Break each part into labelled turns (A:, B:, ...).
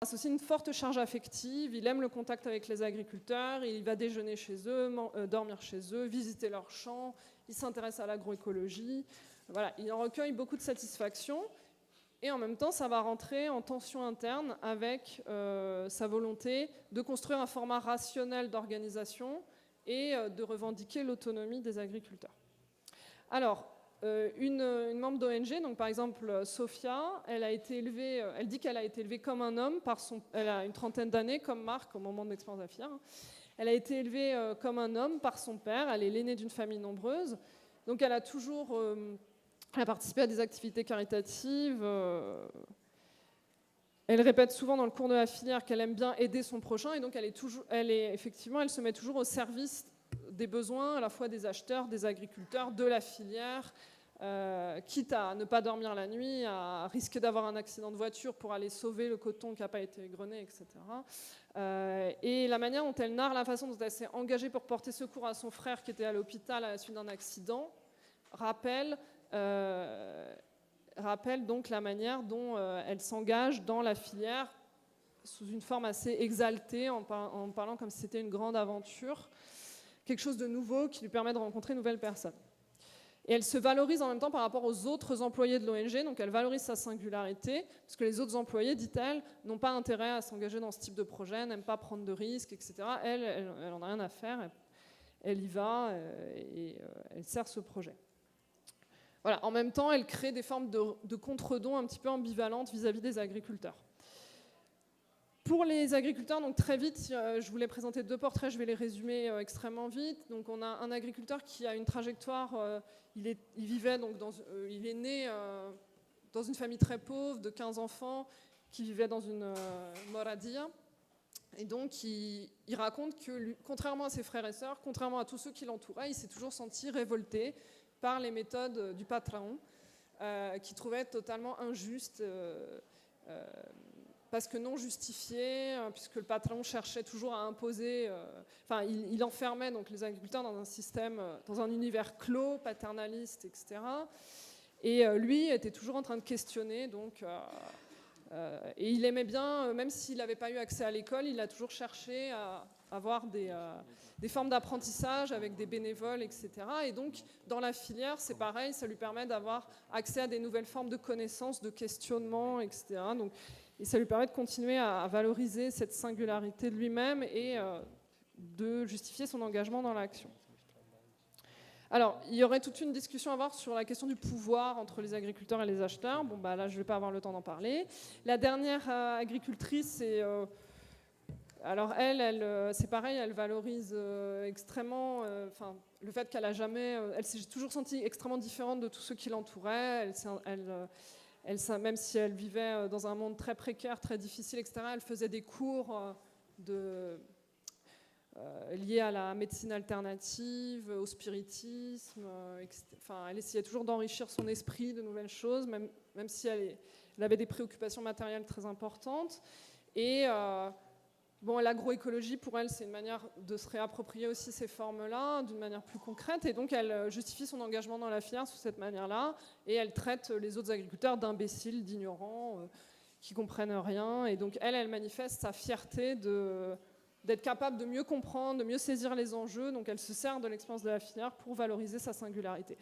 A: associe une forte charge affective, il aime le contact avec les agriculteurs, il va déjeuner chez eux, dormir chez eux, visiter leurs champs, il s'intéresse à l'agroécologie. Voilà, il en recueille beaucoup de satisfaction et en même temps, ça va rentrer en tension interne avec sa volonté de construire un format rationnel d'organisation et de revendiquer l'autonomie des agriculteurs. Alors, une membre d'ONG, donc par exemple Sophia, elle dit qu'elle a été élevée comme un homme elle a une trentaine d'années comme Marc au moment de l'expérience de la filière. Elle a été élevée comme un homme par son père, elle est l'aînée d'une famille nombreuse, donc elle a toujours participé à des activités caritatives. Elle répète souvent dans le cours de la filière qu'elle aime bien aider son prochain et donc elle se met toujours au service des besoins à la fois des acheteurs, des agriculteurs, de la filière, quitte à ne pas dormir la nuit, à risquer d'avoir un accident de voiture pour aller sauver le coton qui n'a pas été égrené, etc. Et la manière dont elle narre la façon dont elle s'est engagée pour porter secours à son frère qui était à l'hôpital à la suite d'un accident rappelle donc la manière dont elle s'engage dans la filière sous une forme assez exaltée, en parlant comme si c'était une grande aventure, quelque chose de nouveau qui lui permet de rencontrer de nouvelles personnes. Et elle se valorise en même temps par rapport aux autres employés de l'ONG, donc elle valorise sa singularité, parce que les autres employés, dit-elle, n'ont pas intérêt à s'engager dans ce type de projet, n'aiment pas prendre de risques, etc. Elle en a rien à faire, elle y va et elle sert ce projet. Voilà. En même temps, elle crée des formes de contre-dons un petit peu ambivalentes vis-à-vis des agriculteurs. Pour les agriculteurs, donc très vite, je voulais présenter 2 portraits, je vais les résumer extrêmement vite. Donc on a un agriculteur qui a une trajectoire, il est né dans une famille très pauvre de 15 enfants qui vivait dans une moradia. Et donc il raconte que, lui, contrairement à ses frères et sœurs, contrairement à tous ceux qui l'entouraient, il s'est toujours senti révolté par les méthodes du patron, qu'il trouvait totalement injustes, parce que non justifié, puisque le patron cherchait toujours à imposer, il enfermait donc les agriculteurs dans un système, dans un univers clos, paternaliste, etc. Et lui était toujours en train de questionner, donc, et il aimait bien, même s'il n'avait pas eu accès à l'école, il a toujours cherché à avoir des formes d'apprentissage avec des bénévoles, etc. Et donc, dans la filière, c'est pareil, ça lui permet d'avoir accès à des nouvelles formes de connaissances, de questionnement, etc. Donc, et ça lui permet de continuer à valoriser cette singularité de lui-même et de justifier son engagement dans l'action. Alors, il y aurait toute une discussion à avoir sur la question du pouvoir entre les agriculteurs et les acheteurs. Bon, bah là, je ne vais pas avoir le temps d'en parler. La dernière agricultrice, c'est... alors, c'est pareil, elle valorise extrêmement... le fait qu'elle a jamais... elle s'est toujours sentie extrêmement différente de tous ceux qui l'entouraient. Même si elle vivait dans un monde très précaire, très difficile, etc., elle faisait des cours liés à la médecine alternative, au spiritisme, elle essayait toujours d'enrichir son esprit de nouvelles choses, même si elle avait des préoccupations matérielles très importantes. Et l'agroécologie, pour elle, c'est une manière de se réapproprier aussi ces formes-là d'une manière plus concrète. Et donc, elle justifie son engagement dans la filière sous cette manière-là. Et elle traite les autres agriculteurs d'imbéciles, d'ignorants, qui ne comprennent rien. Et donc, elle manifeste sa fierté d'être capable de mieux comprendre, de mieux saisir les enjeux. Donc, elle se sert de l'expérience de la filière pour valoriser sa singularité.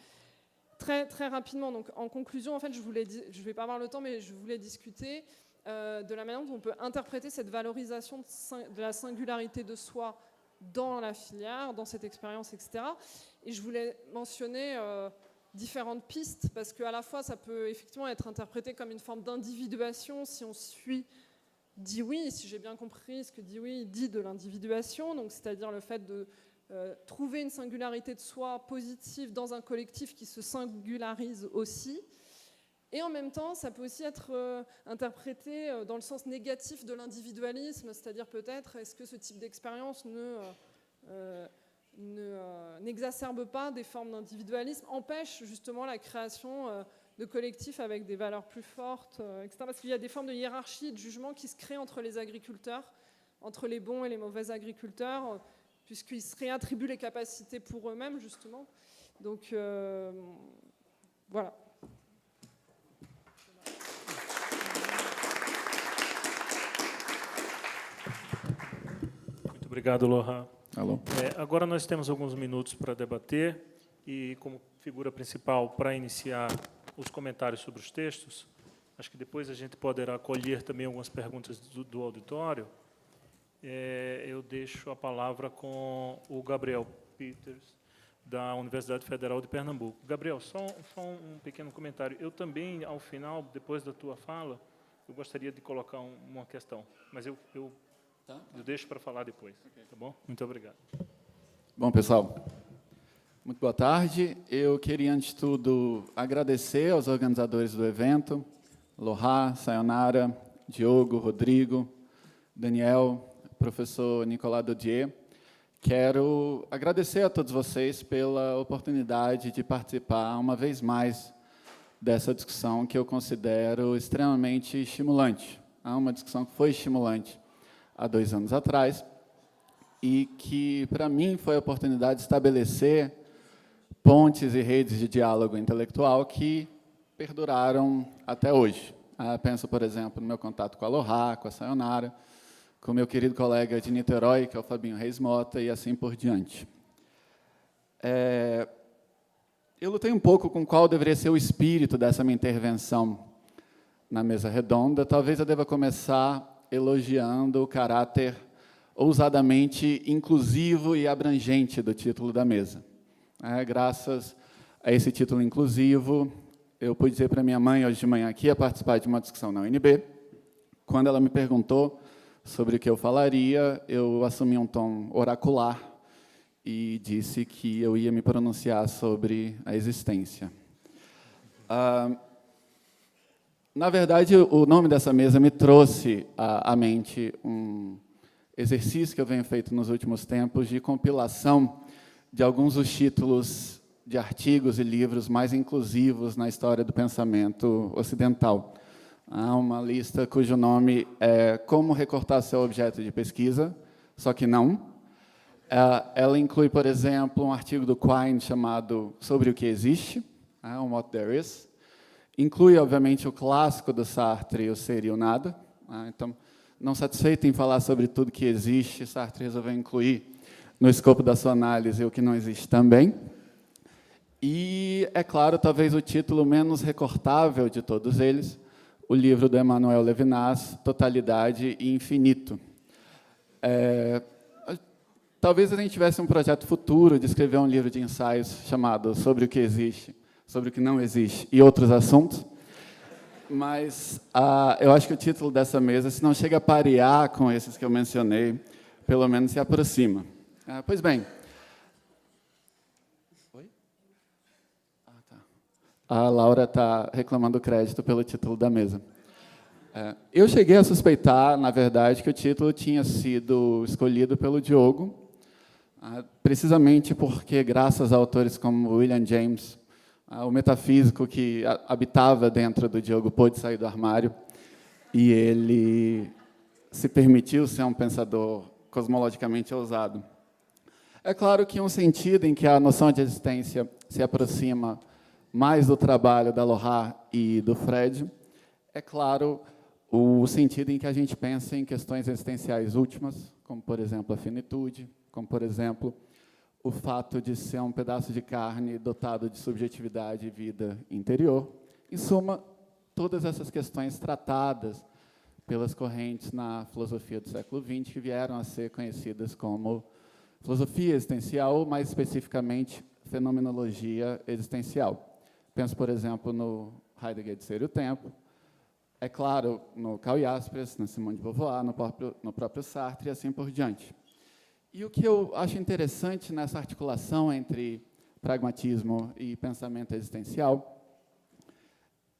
A: Très, très rapidement, donc, en conclusion, en fait, je ne vais pas avoir le temps, mais je voulais discuter de la manière dont on peut interpréter cette valorisation de la singularité de soi dans la filière, dans cette expérience, etc. Et je voulais mentionner différentes pistes, parce qu'à la fois, ça peut effectivement être interprété comme une forme d'individuation si on suit Dewey, si j'ai bien compris ce que Dewey dit de l'individuation, donc c'est-à-dire le fait de trouver une singularité de soi positive dans un collectif qui se singularise aussi. Et en même temps, ça peut aussi être interprété dans le sens négatif de l'individualisme, c'est-à-dire peut-être, est-ce que ce type d'expérience n'exacerbe pas des formes d'individualisme, empêche justement la création de collectifs avec des valeurs plus fortes, etc. Parce qu'il y a des formes de hiérarchie et de jugement qui se créent entre les agriculteurs, entre les bons et les mauvais agriculteurs, puisqu'ils se réattribuent les capacités pour eux-mêmes, justement. Donc, voilà.
B: Obrigado, Lohan.
C: Alô.
B: Agora nós temos alguns minutos para debater e, como figura principal, para iniciar os comentários sobre os textos, acho que depois a gente poderá acolher também algumas perguntas do auditório. Eu deixo a palavra com o Gabriel Peters, da Universidade Federal de Pernambuco. Gabriel, só um pequeno comentário. Eu também, ao final, depois da tua fala, eu gostaria de colocar uma questão, mas eu deixo para falar depois, tá bom? Muito obrigado.
C: Bom, pessoal, muito boa tarde. Eu queria, antes de tudo, agradecer aos organizadores do evento, Lohan, Sayonara, Diogo, Rodrigo, Daniel, professor Nicolas Dodier. Quero agradecer a todos vocês pela oportunidade de participar, uma vez mais, dessa discussão que eu considero extremamente estimulante. É uma discussão que foi estimulante há 2 anos atrás e que, para mim, foi a oportunidade de estabelecer pontes e redes de diálogo intelectual que perduraram até hoje. Penso, por exemplo, no meu contato com a Lohan, com a Sayonara, com o meu querido colega de Niterói, que é o Fabinho Reis Mota, e assim por diante. Eu lutei um pouco com qual deveria ser o espírito dessa minha intervenção na mesa redonda. Talvez eu deva começar elogiando o caráter ousadamente inclusivo e abrangente do título da mesa. Graças a esse título inclusivo, eu pude dizer para minha mãe, hoje de manhã, que ia participar de uma discussão na UNB. Quando ela me perguntou sobre o que eu falaria, eu assumi um tom oracular e disse que eu ia me pronunciar sobre a existência. Na verdade, o nome dessa mesa me trouxe à mente um exercício que eu venho feito nos últimos tempos de compilação de alguns dos títulos de artigos e livros mais inclusivos na história do pensamento ocidental. Há uma lista cujo nome é Como Recortar Seu Objeto de Pesquisa, só que não. Ela inclui, por exemplo, um artigo do Quine chamado Sobre o que Existe, What There Is. Inclui, obviamente, o clássico do Sartre, O Ser e o Nada. Então, não satisfeito em falar sobre tudo que existe, Sartre resolveu incluir no escopo da sua análise o que não existe também. E, é claro, talvez o título menos recortável de todos eles, o livro do Emmanuel Levinas, Totalidade e Infinito. Talvez a gente tivesse um projeto futuro de escrever um livro de ensaios chamado Sobre o que Existe, sobre o que não existe e outros assuntos, mas eu acho que o título dessa mesa, se não chega a parear com esses que eu mencionei, pelo menos se aproxima. Pois bem. Oi? Tá. A Laura está reclamando crédito pelo título da mesa. Eu cheguei a suspeitar, na verdade, que o título tinha sido escolhido pelo Diogo, precisamente porque, graças a autores como William James, o metafísico que habitava dentro do Diogo pôde sair do armário e ele se permitiu ser um pensador cosmologicamente ousado. É claro que um sentido em que a noção de existência se aproxima mais do trabalho da Lohan e do Fred é, claro, o sentido em que a gente pensa em questões existenciais últimas, como, por exemplo, a finitude, como, por exemplo, o fato de ser um pedaço de carne dotado de subjetividade e vida interior. Em suma, todas essas questões tratadas pelas correntes na filosofia do século XX, que vieram a ser conhecidas como filosofia existencial, ou, mais especificamente, fenomenologia existencial. Penso, por exemplo, no Heidegger de Ser e o Tempo, é claro, no Karl Jaspers, na Simone de Beauvoir, no próprio Sartre, e assim por diante. E o que eu acho interessante nessa articulação entre pragmatismo e pensamento existencial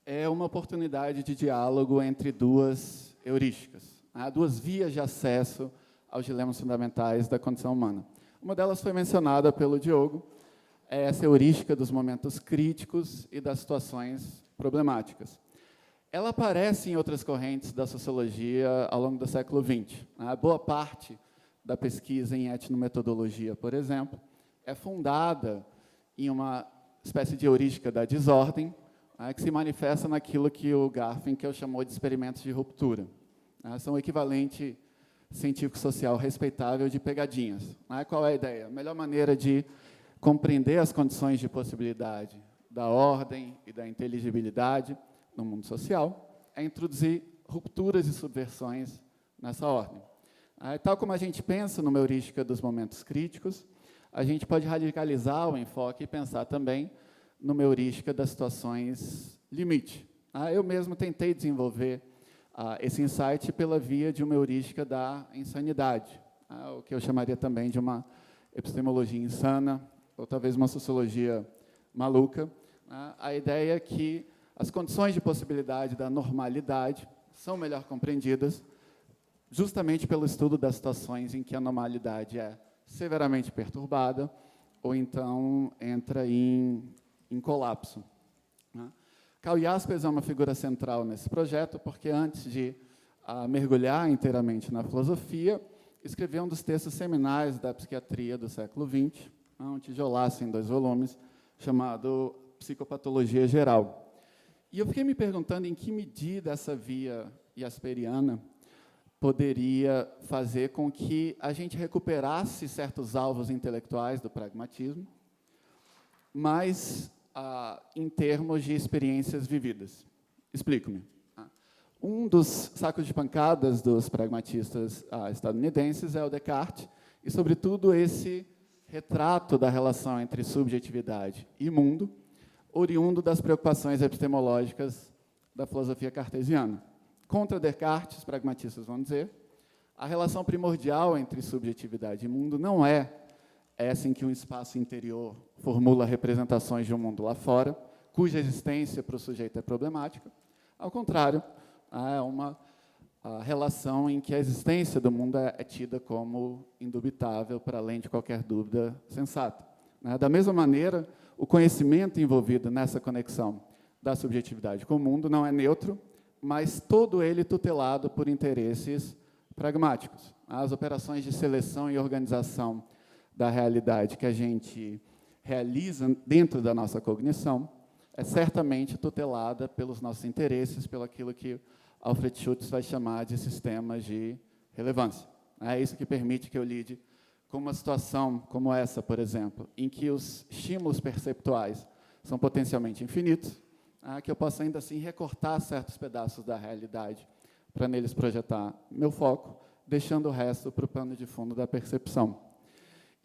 C: é uma oportunidade de diálogo entre duas heurísticas, duas vias de acesso aos dilemas fundamentais da condição humana. Uma delas foi mencionada pelo Diogo, é essa heurística dos momentos críticos e das situações problemáticas. Ela aparece em outras correntes da sociologia ao longo do século XX. Boa parte da pesquisa em etnometodologia, por exemplo, é fundada em uma espécie de heurística da desordem, que se manifesta naquilo que o Garfinkel chamou de experimentos de ruptura. São o equivalente científico-social respeitável de pegadinhas. Qual é a ideia? A melhor maneira de compreender as condições de possibilidade da ordem e da inteligibilidade no mundo social é introduzir rupturas e subversões nessa ordem. Tal como a gente pensa numa heurística dos momentos críticos, a gente pode radicalizar o enfoque e pensar também numa heurística das situações limite. Eu mesmo tentei desenvolver esse insight pela via de uma heurística da insanidade, o que eu chamaria também de uma epistemologia insana, ou talvez uma sociologia maluca. A ideia é que as condições de possibilidade da normalidade são melhor compreendidas justamente pelo estudo das situações em que a normalidade é severamente perturbada ou então entra em colapso. Karl Jaspers é uma figura central nesse projeto, porque antes de mergulhar inteiramente na filosofia, escreveu um dos textos seminais da psiquiatria do século XX, um tijolaço em 2 volumes, chamado Psicopatologia Geral. E eu fiquei me perguntando em que medida essa via jasperiana poderia fazer com que a gente recuperasse certos alvos intelectuais do pragmatismo, mas em termos de experiências vividas. Explico-me. Um dos sacos de pancadas dos pragmatistas estadunidenses é o Descartes, e, sobretudo, esse retrato da relação entre subjetividade e mundo, oriundo das preocupações epistemológicas da filosofia cartesiana. Contra Descartes, os pragmatistas vão dizer, a relação primordial entre subjetividade e mundo não é essa em que um espaço interior formula representações de um mundo lá fora, cuja existência para o sujeito é problemática. Ao contrário, é uma relação em que a existência do mundo é tida como indubitável, para além de qualquer dúvida sensata. Da mesma maneira, o conhecimento envolvido nessa conexão da subjetividade com o mundo não é neutro, mas todo ele tutelado por interesses pragmáticos. As operações de seleção e organização da realidade que a gente realiza dentro da nossa cognição é certamente tutelada pelos nossos interesses, pelo aquilo que Alfred Schutz vai chamar de sistemas de relevância. É isso que permite que eu lide com uma situação como essa, por exemplo, em que os estímulos perceptuais são potencialmente infinitos, que eu possa ainda assim recortar certos pedaços da realidade para neles projetar meu foco, deixando o resto para o pano de fundo da percepção.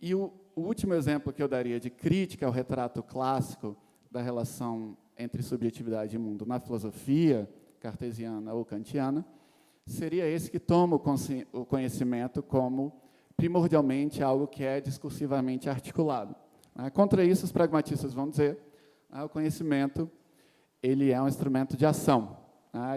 C: E o último exemplo que eu daria de crítica ao retrato clássico da relação entre subjetividade e mundo na filosofia cartesiana ou kantiana seria esse que toma o conhecimento como primordialmente algo que é discursivamente articulado. Contra isso, os pragmatistas vão dizer o conhecimento ele é um instrumento de ação.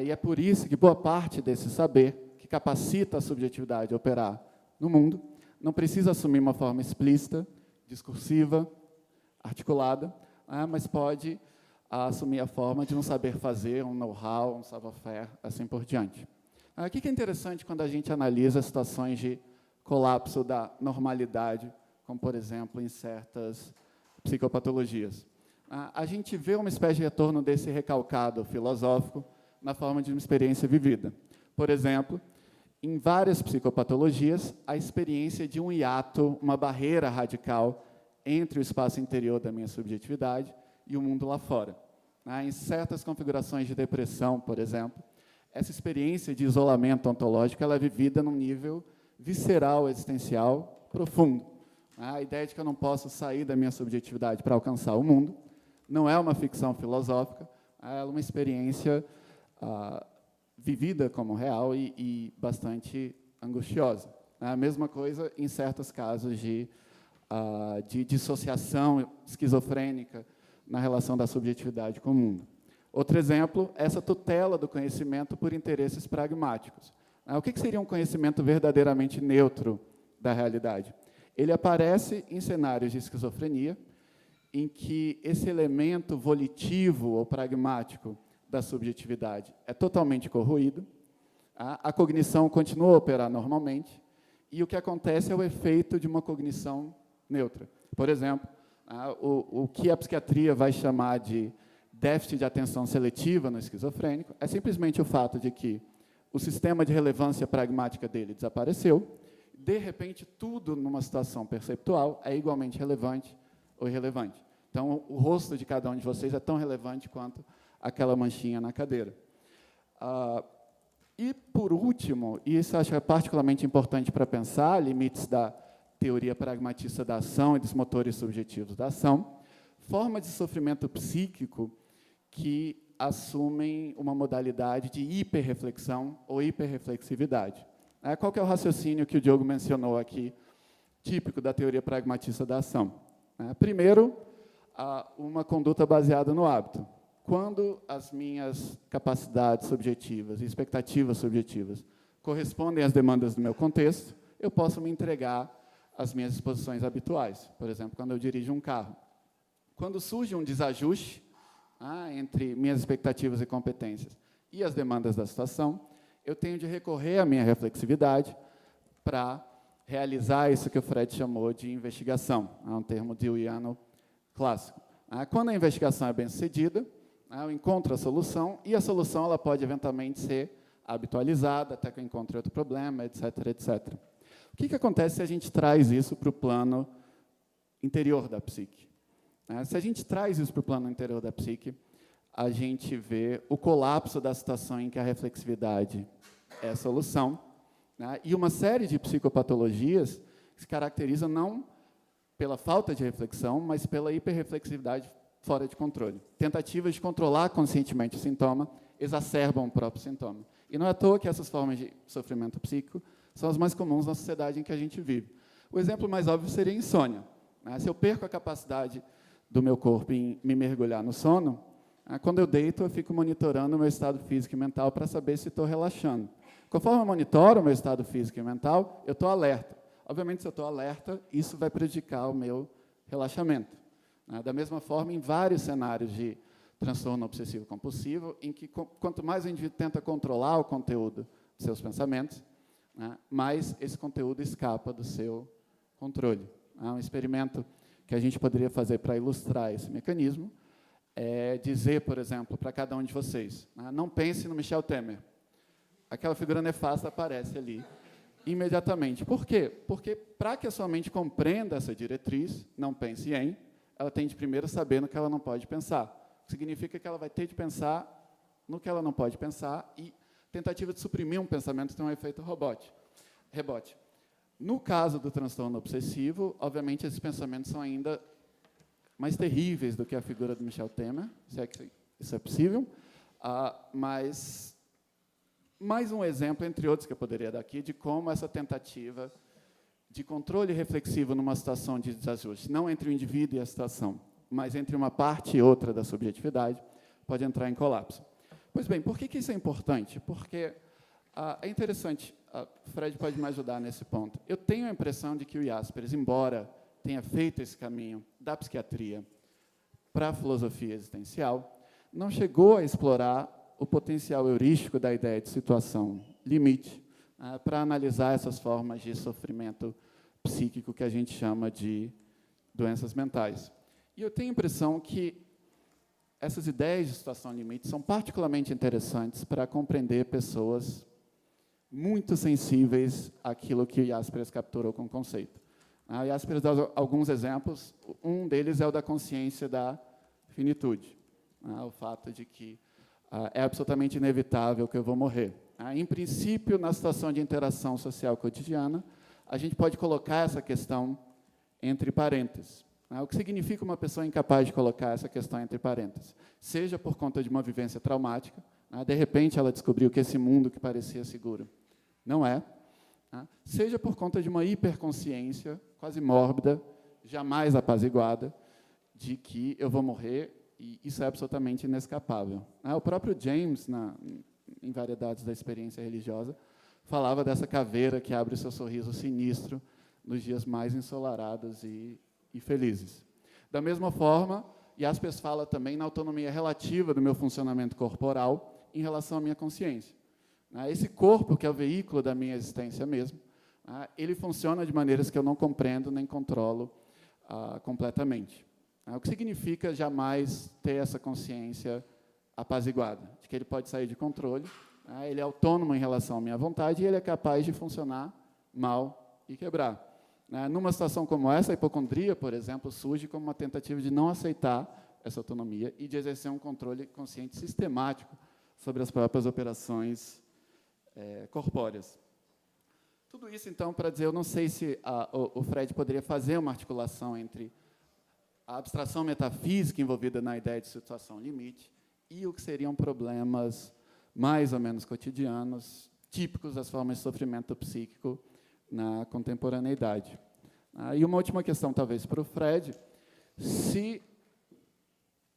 C: E é por isso que boa parte desse saber, que capacita a subjetividade a operar no mundo, não precisa assumir uma forma explícita, discursiva, articulada, mas pode assumir a forma de um saber fazer, um know-how, um savoir-faire, assim por diante. O que é interessante quando a gente analisa situações de colapso da normalidade, como, por exemplo, em certas psicopatologias. A gente vê uma espécie de retorno desse recalcado filosófico na forma de uma experiência vivida. Por exemplo, em várias psicopatologias, a experiência de um hiato, uma barreira radical entre o espaço interior da minha subjetividade e o mundo lá fora. Em certas configurações de depressão, por exemplo, essa experiência de isolamento ontológico ela é vivida num nível visceral, existencial, profundo. A ideia de que eu não posso sair da minha subjetividade para alcançar o mundo não é uma ficção filosófica, é uma experiência vivida como real e bastante angustiosa. A mesma coisa em certos casos de dissociação esquizofrênica na relação da subjetividade com o mundo. Outro exemplo, essa tutela do conhecimento por interesses pragmáticos. O que seria um conhecimento verdadeiramente neutro da realidade? Ele aparece em cenários de esquizofrenia, em que esse elemento volitivo ou pragmático da subjetividade é totalmente corroído, a cognição continua a operar normalmente, e o que acontece é o efeito de uma cognição neutra. Por exemplo, o que a psiquiatria vai chamar de déficit de atenção seletiva no esquizofrênico é simplesmente o fato de que o sistema de relevância pragmática dele desapareceu. De repente, tudo numa situação perceptual é igualmente relevante ou irrelevante. Então, o rosto de cada um de vocês é tão relevante quanto aquela manchinha na cadeira. E, por último, e isso acho que é particularmente importante para pensar, limites da teoria pragmatista da ação e dos motores subjetivos da ação, formas de sofrimento psíquico que assumem uma modalidade de hiperreflexão ou hiperreflexividade. Qual que é o raciocínio que o Diogo mencionou aqui, típico da teoria pragmatista da ação? Primeiro, uma conduta baseada no hábito. Quando as minhas capacidades subjetivas e expectativas subjetivas correspondem às demandas do meu contexto, eu posso me entregar às minhas disposições habituais. Por exemplo, quando eu dirijo um carro. Quando surge um desajuste entre minhas expectativas e competências e as demandas da situação, eu tenho de recorrer à minha reflexividade para realizar isso que o Fred chamou de investigação, um termo dewiano clássico. Quando a investigação é bem-sucedida, eu encontro a solução, e a solução ela pode, eventualmente, ser habitualizada, até que eu encontre outro problema, etc., etc. O que acontece se a gente traz isso para o plano interior da psique? Se a gente traz isso para o plano interior da psique, a gente vê o colapso da situação em que a reflexividade é a solução, e uma série de psicopatologias que se caracterizam não pela falta de reflexão, mas pela hiperreflexividade fora de controle. Tentativas de controlar conscientemente o sintoma exacerbam o próprio sintoma. E não é à toa que essas formas de sofrimento psíquico são as mais comuns na sociedade em que a gente vive. O exemplo mais óbvio seria a insônia. Se eu perco a capacidade do meu corpo em me mergulhar no sono, quando eu deito, eu fico monitorando o meu estado físico e mental para saber se estou relaxando. Conforme eu monitoro o meu estado físico e mental, eu estou alerta. Obviamente, se eu estou alerta, isso vai prejudicar o meu relaxamento. Da mesma forma, em vários cenários de transtorno obsessivo-compulsivo, em que, quanto mais o indivíduo tenta controlar o conteúdo dos seus pensamentos, mais esse conteúdo escapa do seu controle. Um experimento que a gente poderia fazer para ilustrar esse mecanismo é dizer, por exemplo, para cada um de vocês, não pense no Michel Temer. Aquela figura nefasta aparece ali imediatamente. Por quê? Porque, para que a sua mente compreenda essa diretriz, não pense em, ela tem de primeiro saber no que ela não pode pensar. O que significa que ela vai ter de pensar no que ela não pode pensar, e tentativa de suprimir um pensamento tem um efeito rebote. No caso do transtorno obsessivo, obviamente, esses pensamentos são ainda mais terríveis do que a figura do Michel Temer, se é que isso é possível, mas mais um exemplo, entre outros que eu poderia dar aqui, de como essa tentativa de controle reflexivo numa situação de desajuste, não entre o indivíduo e a situação, mas entre uma parte e outra da subjetividade, pode entrar em colapso. Pois bem, por que isso é importante? Porque é interessante, Fred pode me ajudar nesse ponto. Eu tenho a impressão de que o Jaspers, embora tenha feito esse caminho da psiquiatria para a filosofia existencial, não chegou a explorar o potencial heurístico da ideia de situação limite para analisar essas formas de sofrimento psíquico que a gente chama de doenças mentais. E eu tenho a impressão que essas ideias de situação limite são particularmente interessantes para compreender pessoas muito sensíveis àquilo que Jaspers capturou como conceito. Jaspers dá alguns exemplos. Um deles é o da consciência da finitude, o fato de que é absolutamente inevitável que eu vou morrer. Em princípio, na situação de interação social cotidiana, a gente pode colocar essa questão entre parênteses. O que significa uma pessoa incapaz de colocar essa questão entre parênteses? Seja por conta de uma vivência traumática, de repente ela descobriu que esse mundo que parecia seguro não é, seja por conta de uma hiperconsciência quase mórbida, jamais apaziguada, de que eu vou morrer, e isso é absolutamente inescapável. O próprio James, em Variedades da Experiência Religiosa, falava dessa caveira que abre o seu sorriso sinistro nos dias mais ensolarados e felizes. Da mesma forma, Jaspers fala também na autonomia relativa do meu funcionamento corporal em relação à minha consciência. Esse corpo, que é o veículo da minha existência mesmo, ele funciona de maneiras que eu não compreendo nem controlo completamente. O que significa jamais ter essa consciência apaziguada, de que ele pode sair de controle Ele é autônomo em relação à minha vontade e ele é capaz de funcionar mal e quebrar. Numa situação como essa, a hipocondria, por exemplo, surge como uma tentativa de não aceitar essa autonomia e de exercer um controle consciente sistemático sobre as próprias operações corpóreas. Tudo isso, então, para dizer, eu não sei se o Freud poderia fazer uma articulação entre a abstração metafísica envolvida na ideia de situação limite e o que seriam problemas mais ou menos cotidianos, típicos das formas de sofrimento psíquico na contemporaneidade. E uma última questão, talvez, para o Freud, se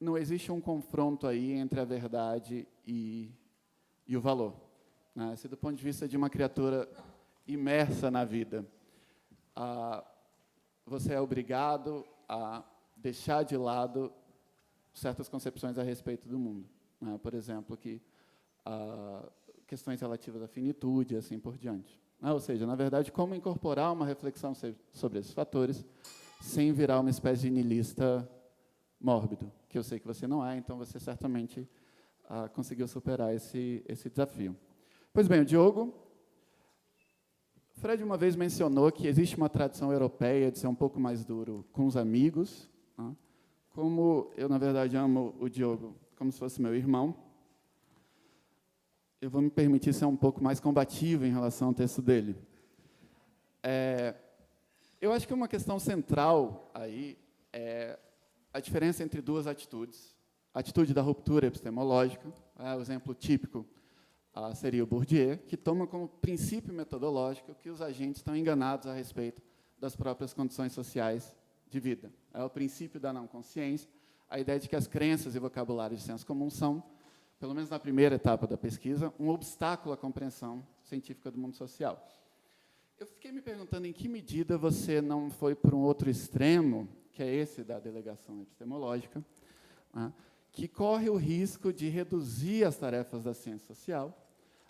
C: não existe um confronto aí entre a verdade e o valor. Se, do ponto de vista de uma criatura imersa na vida, você é obrigado a deixar de lado certas concepções a respeito do mundo. Por exemplo, que questões relativas à finitude e assim por diante. Ou seja, na verdade, como incorporar uma reflexão sobre esses fatores sem virar uma espécie de niilista mórbido, que eu sei que você não é, então você certamente conseguiu superar esse desafio. Pois bem, o Diogo, Freud uma vez mencionou que existe uma tradição europeia de ser um pouco mais duro com os amigos. Como eu, na verdade, amo o Diogo como se fosse meu irmão, eu vou me permitir ser um pouco mais combativo em relação ao texto dele. Eu acho que uma questão central aí é a diferença entre duas atitudes. A atitude da ruptura epistemológica, o exemplo típico seria o Bourdieu, que toma como princípio metodológico que os agentes estão enganados a respeito das próprias condições sociais de vida. É o princípio da não-consciência, a ideia de que as crenças e vocabulários de senso comum são, pelo menos na primeira etapa da pesquisa, um obstáculo à compreensão científica do mundo social. Eu fiquei me perguntando em que medida você não foi para um outro extremo, que é esse da delegação epistemológica, que corre o risco de reduzir as tarefas da ciência social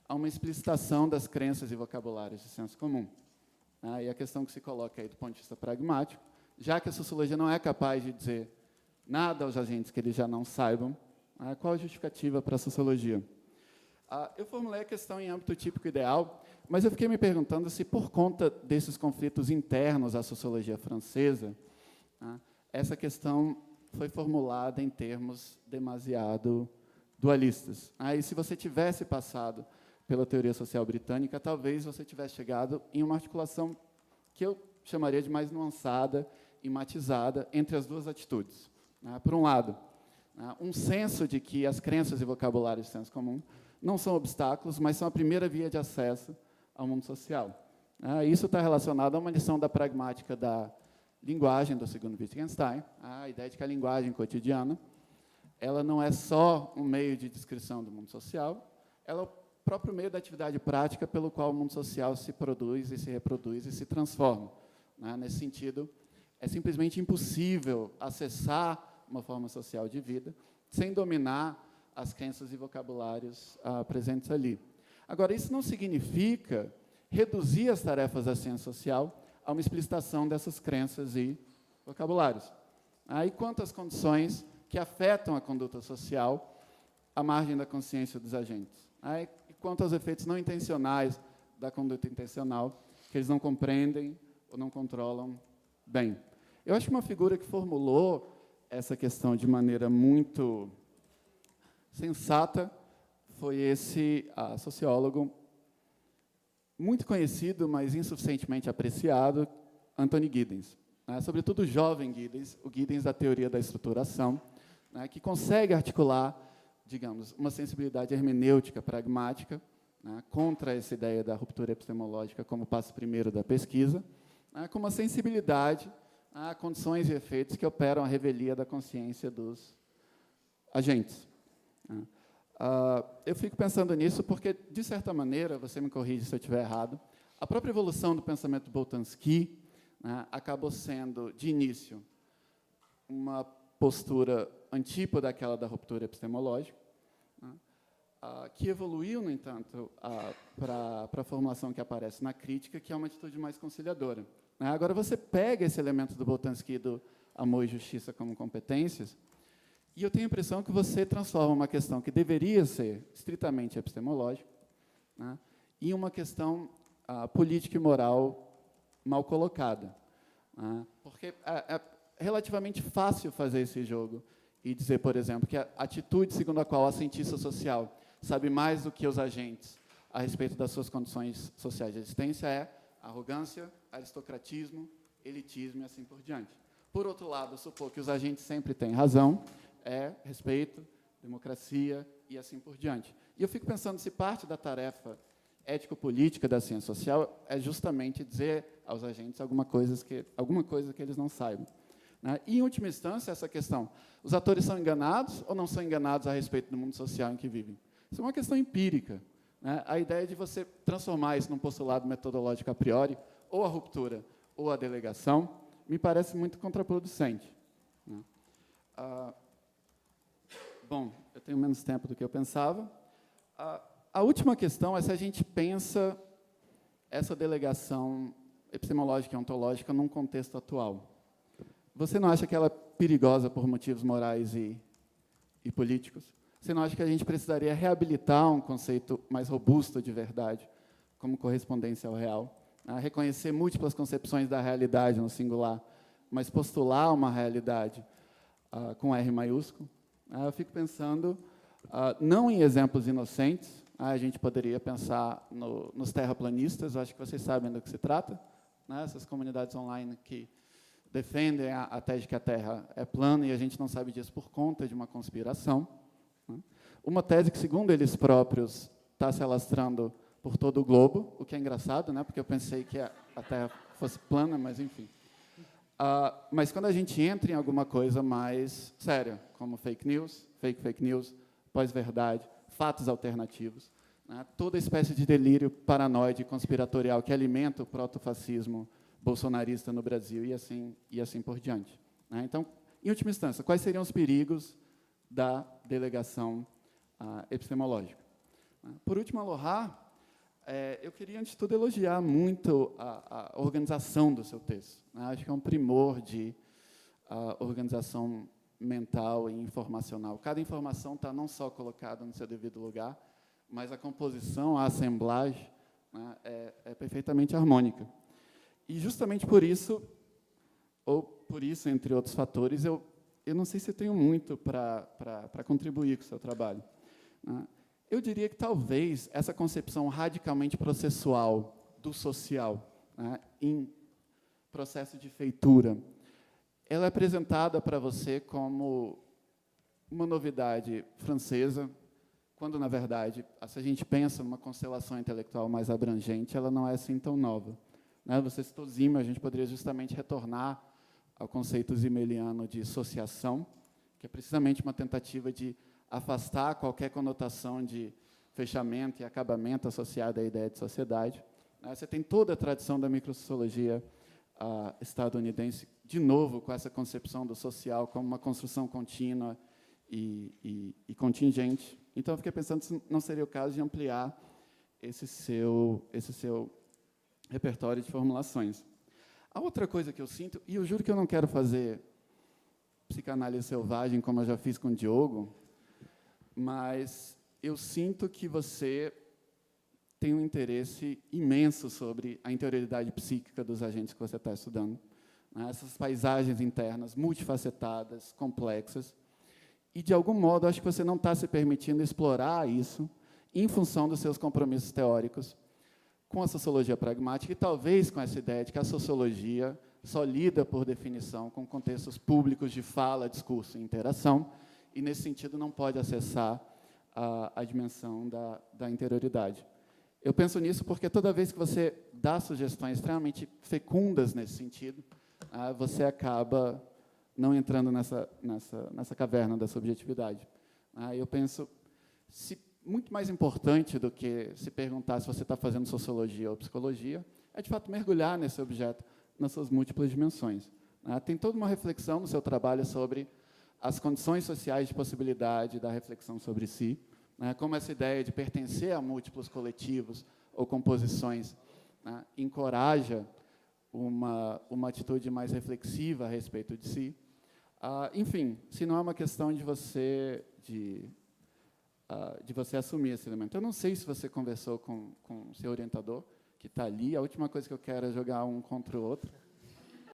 C: a uma explicitação das crenças e vocabulários de senso comum. E a questão que se coloca aí do ponto de vista pragmático, já que a sociologia não é capaz de dizer nada aos agentes que eles já não saibam, qual a justificativa para a sociologia? Eu formulei a questão em âmbito típico ideal, mas eu fiquei me perguntando se, por conta desses conflitos internos à sociologia francesa, essa questão foi formulada em termos demasiado dualistas. E se você tivesse passado pela teoria social britânica, talvez você tivesse chegado em uma articulação que eu chamaria de mais nuançada e matizada entre as duas atitudes. Por um lado, um senso de que as crenças e vocabulários de senso comum não são obstáculos, mas são a primeira via de acesso ao mundo social. Isso está relacionado a uma lição da pragmática da linguagem do segundo Wittgenstein, a ideia de que a linguagem cotidiana ela não é só um meio de descrição do mundo social, ela é o próprio meio da atividade prática pelo qual o mundo social se produz e se reproduz e se transforma. Nesse sentido, é simplesmente impossível acessar uma forma social de vida sem dominar as crenças e vocabulários presentes ali. Agora, isso não significa reduzir as tarefas da ciência social a uma explicitação dessas crenças e vocabulários. E quanto às condições que afetam a conduta social à margem da consciência dos agentes. E quanto aos efeitos não intencionais da conduta intencional, que eles não compreendem ou não controlam bem. Eu acho que uma figura que formulou essa questão de maneira muito sensata foi esse sociólogo muito conhecido, mas insuficientemente apreciado, Anthony Giddens. Sobretudo o jovem Giddens, o Giddens da teoria da estruturação, que consegue articular, digamos, uma sensibilidade hermenêutica pragmática contra essa ideia da ruptura epistemológica como passo primeiro da pesquisa, com uma sensibilidade a condições e efeitos que operam a revelia da consciência dos agentes. Eu fico pensando nisso porque, de certa maneira, você me corrige se eu estiver errado, a própria evolução do pensamento Boltanski acabou sendo, de início, uma postura antípoda àquela da ruptura epistemológica, que evoluiu, no entanto, para a formulação que aparece na crítica, que é uma atitude mais conciliadora. Agora, você pega esse elemento do Boltanski, do amor e justiça como competências, e eu tenho a impressão que você transforma uma questão que deveria ser estritamente epistemológica né, e uma questão política e moral mal colocada. Né, porque é relativamente fácil fazer esse jogo e dizer, por exemplo, que a atitude segundo a qual a cientista social sabe mais do que os agentes a respeito das suas condições sociais de existência é arrogância, aristocratismo, elitismo e assim por diante. Por outro lado, supor que os agentes sempre têm razão é respeito, democracia e assim por diante. E eu fico pensando se parte da tarefa ético-política da ciência social é justamente dizer aos agentes alguma coisa que eles não saibam. Né? E, em última instância, essa questão, os atores são enganados ou não são enganados a respeito do mundo social em que vivem? Isso é uma questão empírica. Né? A ideia de você transformar isso num postulado metodológico a priori, ou a ruptura, ou a delegação, me parece muito contraproducente. Né? Bom, eu tenho menos tempo do que eu pensava. A última questão é se a gente pensa essa delegação epistemológica e ontológica num contexto atual. Você não acha que ela é perigosa por motivos morais e políticos? Você não acha que a gente precisaria reabilitar um conceito mais robusto de verdade, como correspondência ao real? Reconhecer múltiplas concepções da realidade no singular, mas postular uma realidade com R maiúsculo? Eu fico pensando, não em exemplos inocentes, a gente poderia pensar nos terraplanistas, eu acho que vocês sabem do que se trata, né? Essas comunidades online que defendem a tese de que a Terra é plana e a gente não sabe disso por conta de uma conspiração. Né? Uma tese que, segundo eles próprios, está se alastrando por todo o globo, o que é engraçado, né? Porque eu pensei que a Terra fosse plana, mas, enfim. Mas quando a gente entra em alguma coisa mais séria, como fake news, fake news, pós-verdade, fatos alternativos, né? Toda espécie de delírio paranoide conspiratorial que alimenta o protofascismo bolsonarista no Brasil e assim por diante. Né? Então, em última instância, quais seriam os perigos da delegação epistemológica? Por último, Aloha, eu queria, antes de tudo, elogiar muito a organização do seu texto. Né? Acho que é um primor de organização mental e informacional. Cada informação está não só colocada no seu devido lugar, mas a composição, a assemblagem, né, é perfeitamente harmônica. E, justamente por isso, ou por isso, entre outros fatores, eu não sei se eu tenho muito para contribuir com o seu trabalho. Né? Eu diria que, talvez, essa concepção radicalmente processual do social, né, em processo de feitura, ela é apresentada para você como uma novidade francesa, quando, na verdade, se a gente pensa numa constelação intelectual mais abrangente, ela não é assim tão nova. Né? Você citou Zimmer, a gente poderia justamente retornar ao conceito zimmeriano de associação, que é precisamente uma tentativa de afastar qualquer conotação de fechamento e acabamento associada à ideia de sociedade. Você tem toda a tradição da microsociologia estadunidense, de novo, com essa concepção do social como uma construção contínua e contingente. Então, eu fiquei pensando se não seria o caso de ampliar esse seu repertório de formulações. A outra coisa que eu sinto, e eu juro que eu não quero fazer psicanálise selvagem, como eu já fiz com o Diogo, mas eu sinto que você tem um interesse imenso sobre a interioridade psíquica dos agentes que você está estudando. Né? Essas paisagens internas multifacetadas, complexas, e, de algum modo, acho que você não está se permitindo explorar isso em função dos seus compromissos teóricos com a sociologia pragmática e, talvez, com essa ideia de que a sociologia só lida, por definição, com contextos públicos de fala, discurso e interação, e, nesse sentido, não pode acessar a dimensão da interioridade. Eu penso nisso porque, toda vez que você dá sugestões extremamente fecundas nesse sentido, você acaba não entrando nessa caverna da subjetividade. Eu penso, muito mais importante do que se perguntar se você está fazendo sociologia ou psicologia, é, de fato, mergulhar nesse objeto nas suas múltiplas dimensões. Tem toda uma reflexão no seu trabalho sobre as condições sociais de possibilidade da reflexão sobre si, como essa ideia de pertencer a múltiplos coletivos ou composições encoraja uma atitude mais reflexiva a respeito de si. Enfim, se não é uma questão de você de você assumir esse elemento. Eu não sei se você conversou com o seu orientador, que está ali. A última coisa que eu quero é jogar um contra o outro.